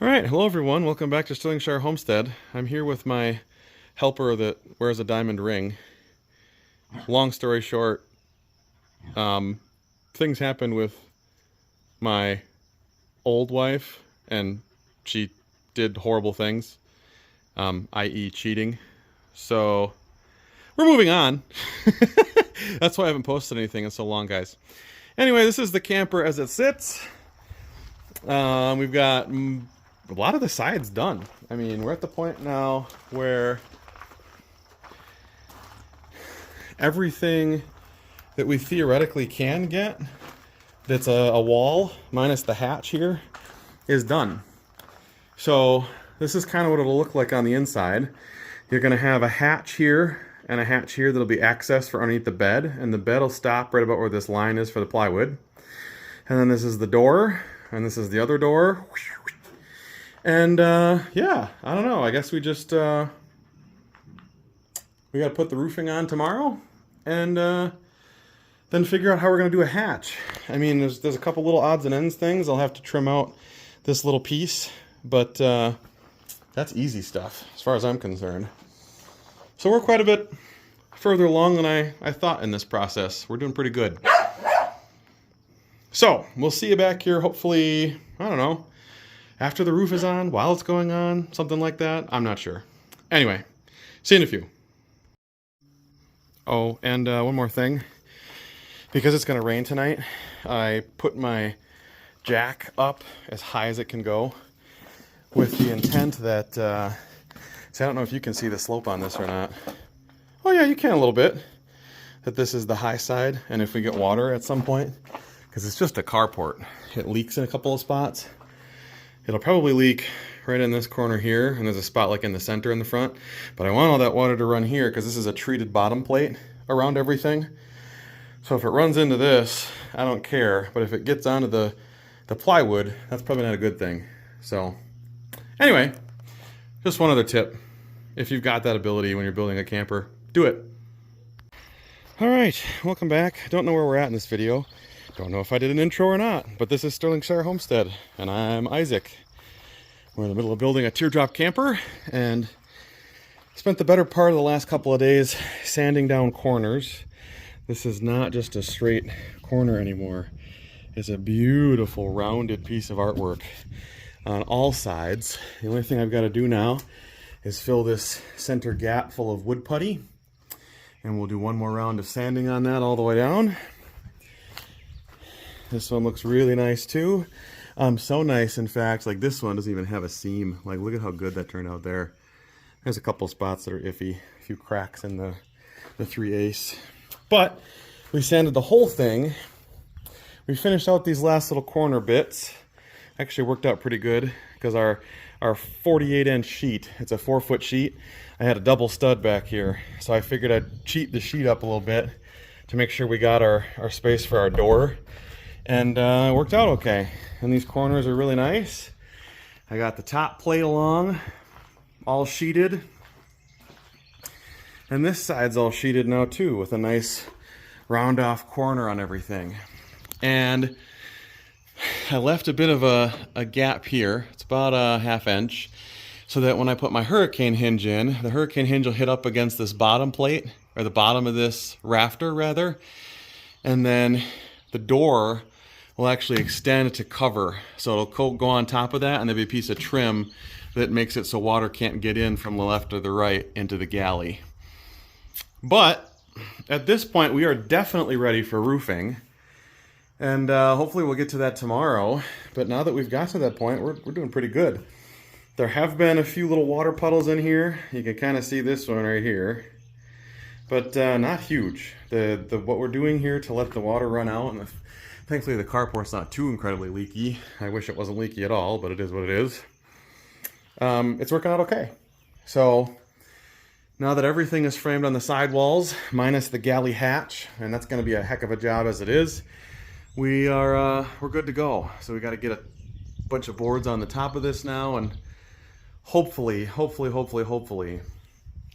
All right, hello everyone. Welcome back to Stirlingshire Homestead. I'm here with my helper that wears a diamond ring. Long story short, things happened with my old wife, and she did horrible things, i.e. cheating. So we're moving on. That's why I haven't posted anything in so long, guys. Anyway, this is the camper as it sits. We've got a lot of the sides done. I mean, we're at the point now where everything that we theoretically can get that's a wall, minus the hatch here, is done. So this is kind of what it'll look like on the inside. You're going to have a hatch here and a hatch here that'll be access for underneath the bed, and the bed will stop right about where this line is for the plywood. And then this is the door, and this is the other door. And yeah, I don't know. I guess we just we got to put the roofing on tomorrow, and then figure out how we're gonna do a hatch. I mean, there's a couple little odds and ends things. I'll have to trim out this little piece, but that's easy stuff as far as I'm concerned. So we're quite a bit further along than I thought in this process. We're doing pretty good. So we'll see you back here. Hopefully, I don't know, after the roof is on, while it's going on, something like that. I'm not sure. Anyway, see you in a few. Oh, and one more thing. Because it's going to rain tonight, I put my jack up as high as it can go with the intent that, see, I don't know if you can see the slope on this or not. Oh yeah, you can a little bit. That this is the high side, and if we get water at some point, because it's just a carport, it leaks in a couple of spots. It'll probably leak right in this corner here, and there's a spot like in the center in the front. But I want all that water to run here because this is a treated bottom plate around everything. So if it runs into this, I don't care. But if it gets onto the plywood, that's probably not a good thing. So anyway, just one other tip. If you've got that ability when you're building a camper, do it. All right, welcome back. Don't know where we're at in this video. Don't know if I did an intro or not, but this is Stirlingshire Homestead, and I'm Isaac. We're in the middle of building a teardrop camper, and spent the better part of the last couple of days sanding down corners. This is not just a straight corner anymore. It's a beautiful rounded piece of artwork on all sides. The only thing I've got to do now is fill this center gap full of wood putty, and we'll do one more round of sanding on that all the way down. This one looks really nice too. So nice, in fact, like this one doesn't even have a seam. Like, look at how good that turned out there. There's a couple spots that are iffy, a few cracks in the 3/8. But we sanded the whole thing. We finished out these last little corner bits. Actually worked out pretty good because our 48-inch sheet, it's a 4-foot sheet. I had a double stud back here, so I figured I'd cheat the sheet up a little bit to make sure we got our space for our door. And it worked out okay. And these corners are really nice. I got the top plate along, all sheeted. And this side's all sheeted now too, with a nice round off corner on everything. And I left a bit of a gap here. It's about a 1/2 inch. So that when I put my hurricane hinge in, the hurricane hinge will hit up against this bottom plate, or the bottom of this rafter rather. And then the door will actually extend to cover. So it'll go on top of that, and there'll be a piece of trim that makes it so water can't get in from the left or the right into the galley. But at this point, we are definitely ready for roofing. And hopefully we'll get to that tomorrow. But now that we've got to that point, we're doing pretty good. There have been a few little water puddles in here. You can kind of see this one right here. But not huge. What we're doing here to let the water run out, and thankfully the carport's not too incredibly leaky. I wish it wasn't leaky at all, but it is what it is. It's working out okay. So now that everything is framed on the side walls, minus the galley hatch, and that's going to be a heck of a job as it is, we're good to go. So we got to get a bunch of boards on the top of this now, and hopefully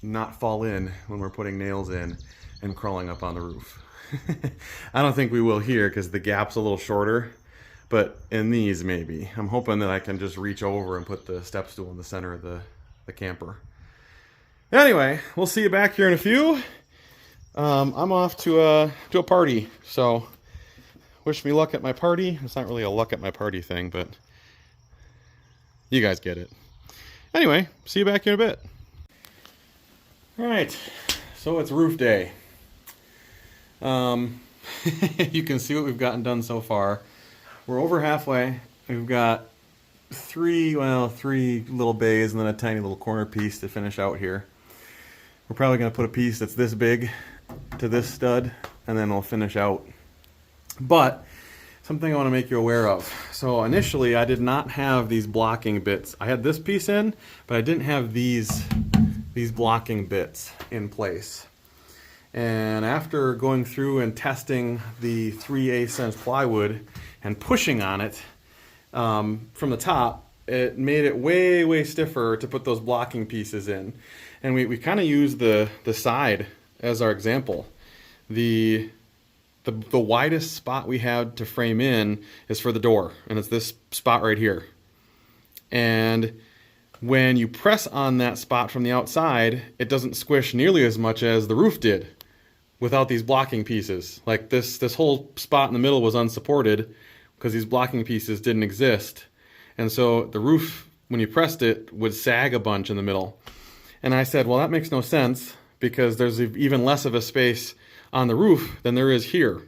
not fall in when we're putting nails in and crawling up on the roof. I don't think we will here because the gap's a little shorter, but in these maybe. I'm hoping that I can just reach over and put the step stool in the center of the camper. Anyway, we'll see you back here in a few. I'm off to a party, so wish me luck at my party. It's not really a luck at my party thing, but you guys get it. Anyway, see you back here in a bit. All right, so it's roof day. You can see what we've gotten done so far. We're over halfway. We've got three little bays and then a tiny little corner piece to finish out here. We're probably going to put a piece that's this big to this stud, and then we'll finish out. But something I want to make you aware of. So initially I did not have these blocking bits. I had this piece in, but I didn't have these blocking bits in place. And after going through and testing the 3/8" plywood and pushing on it from the top, it made it way stiffer to put those blocking pieces in. And we kind of used the side as our example. The widest spot we had to frame in is for the door, and it's this spot right here. And when you press on that spot from the outside, it doesn't squish nearly as much as the roof did without these blocking pieces. Like this whole spot in the middle was unsupported because these blocking pieces didn't exist. And so the roof, when you pressed it, would sag a bunch in the middle. And I said, well, that makes no sense because there's even less of a space on the roof than there is here.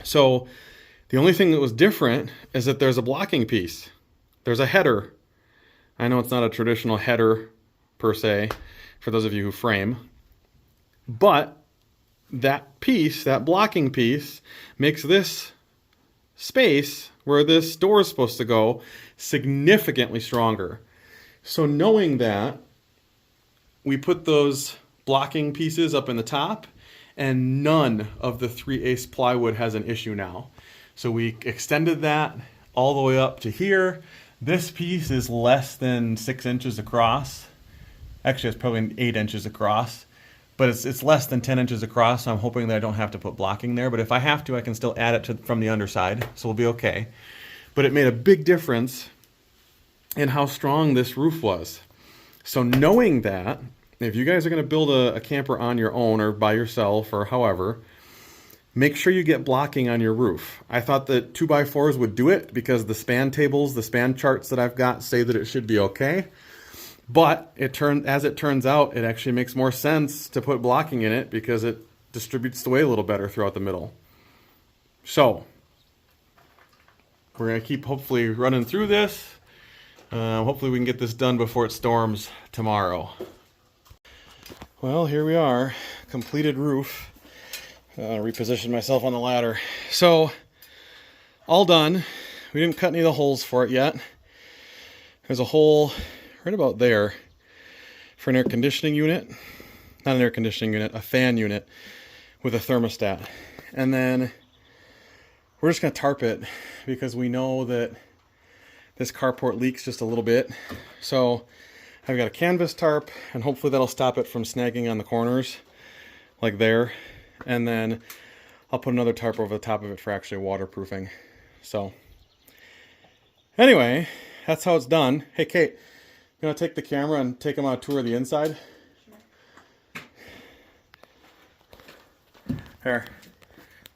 So the only thing that was different is that there's a blocking piece. There's a header. I know it's not a traditional header per se for those of you who frame, but that piece, that blocking piece, makes this space where this door is supposed to go significantly stronger. So knowing that, we put those blocking pieces up in the top, and none of the 3/8 plywood has an issue now. So we extended that all the way up to here. This piece is less than 6 inches across. Actually, it's probably 8 inches across, but it's less than 10 inches across. So I'm hoping that I don't have to put blocking there, but if I have to, I can still add it from the underside, so we'll be okay. But it made a big difference in how strong this roof was. So knowing that, if you guys are going to build a camper on your own or by yourself or however, make sure you get blocking on your roof. I thought that 2x4s would do it because the span tables, the span charts that I've got say that it should be okay. But as it turns out, it actually makes more sense to put blocking in it because it distributes the weight a little better throughout the middle. So we're going to keep hopefully running through this. Hopefully we can get this done before it storms tomorrow. Well, here we are, completed roof. Reposition myself on the ladder. So, all done. We didn't cut any of the holes for it yet. There's a hole right about there for an air conditioning unit. Not an air conditioning unit, a fan unit with a thermostat. And then we're just going to tarp it because we know that this carport leaks just a little bit. So I've got a canvas tarp, and hopefully that'll stop it from snagging on the corners, like there. And then I'll put another tarp over the top of it for actually waterproofing. So anyway, that's how it's done. Hey, Kate, you gonna take the camera and take them on a tour of the inside? Sure. Here,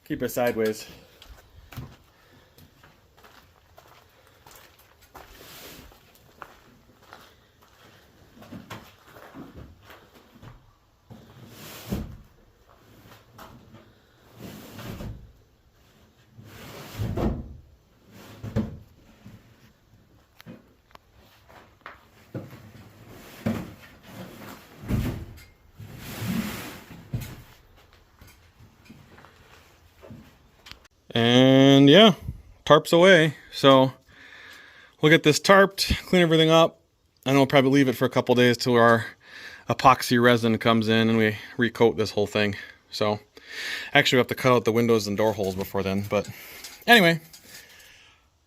keep it sideways. And yeah, tarp's away. So we'll get this tarped, clean everything up, and we'll probably leave it for a couple days till our epoxy resin comes in and we recoat this whole thing. So actually we have to cut out the windows and door holes before then. But anyway,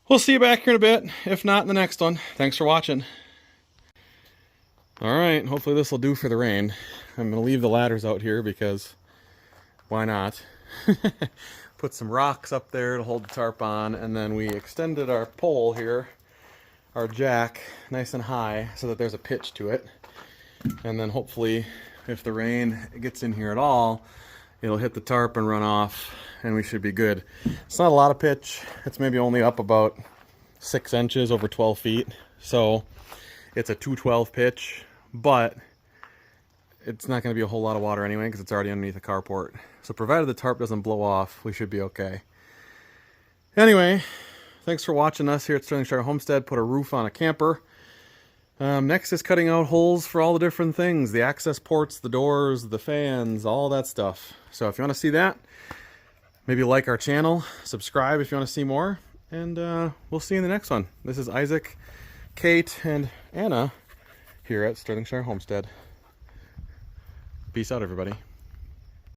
we'll see you back here in a bit. If not, in the next one. Thanks for watching. All right, hopefully this will do for the rain. I'm gonna leave the ladders out here because why not? put some rocks up there to hold the tarp on, and then we extended our pole here, our jack, nice and high so that there's a pitch to it. And then hopefully, if the rain gets in here at all, it'll hit the tarp and run off, and we should be good. It's not a lot of pitch. It's maybe only up about 6 inches over 12 feet. So it's a 212 pitch, but it's not going to be a whole lot of water anyway because it's already underneath the carport. So provided the tarp doesn't blow off, we should be okay. Anyway, thanks for watching us here at Sterling Shire Homestead. Put a roof on a camper. Next is cutting out holes for all the different things. The access ports, the doors, the fans, all that stuff. So if you want to see that, maybe like our channel, subscribe if you want to see more, and we'll see you in the next one. This is Isaac, Kate, and Anna here at Sterling Shire Homestead. Peace out, everybody.